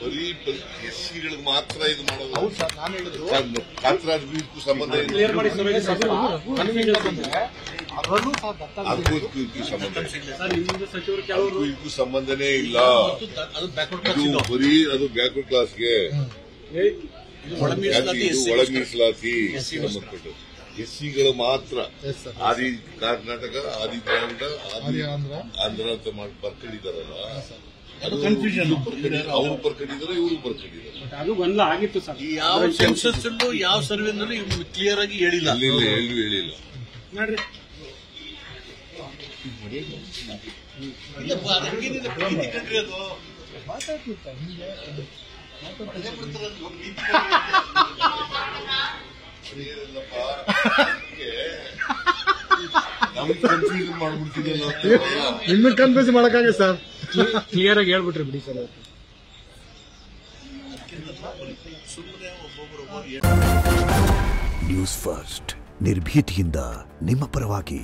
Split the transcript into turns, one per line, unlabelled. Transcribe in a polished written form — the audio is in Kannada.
ಬರೀ ಎಸ್ಸಿಗಳಿಗೆ ಮಾತ್ರ ಇದು ಮಾಡೋದು. ಖಾತ್ರಾಜ್ಗೂ ಸಂಬಂಧ ಇದಕ್ಕೂ ಸಂಬಂಧನೇ ಇಲ್ಲ. ಬರೀ ಅದು ಬ್ಯಾಕ್ವರ್ಡ್ ಕ್ಲಾಸ್ಗೆ ಒಳ ಮೀಸಲಾತಿ ಸಂಬಂಧಪಟ್ಟು ಎಸ್ಸಿಗಳು ಮಾತ್ರ ಆದಿ ಕರ್ನಾಟಕ ಆದಿ ದ್ರಾವಿಡ ಆಂಧ್ರ ಅಂತ ಮಾಡಿ ಬರ್ಕೊಂಡಿದ್ದಾರಲ್ಲ, ಅದು ಕನ್ಫ್ಯೂಷನ್. ಅವರು ಬರ್ಕೊಂಡಿದ್ದಾರೆ, ಇವರು ಬರ್ಕೊಂಡಿದ್ದಾರೆ.
ಅದು ಗೊಂದಲ ಆಗಿತ್ತು ಸರ್.
ಯಾವ ಸೆನ್ಸಸ್ ಯಾವ ಸರ್ವೆನಲ್ಲಿ ಕ್ಲಿಯರ್ ಆಗಿ ಹೇಳಿಲ್ಲ.
ಹೇಳಿಲ್ಲ
ನೋಡ್ರಿ.
ಕನ್ಫ್ಯೂಷನ್ ಮಾಡ್ಬಿಡ್ತಿದ್ದಲ್ಲ.
ಇನ್ನು ಕನ್ಫ್ಯೂಸ್ ಮಾಡಕ್ಕಾಗ ಸರ್,
ಕ್ಲಿಯರ್ ಆಗಿ ಹೇಳ್ಬಿಟ್ರಿ ಬಿಡಿ ಸರ್.
ನ್ಯೂಸ್ ಫಸ್ಟ್ ನಿರ್ಭೀತಿಯಿಂದ ನಿಮ್ಮ ಪರವಾಗಿ.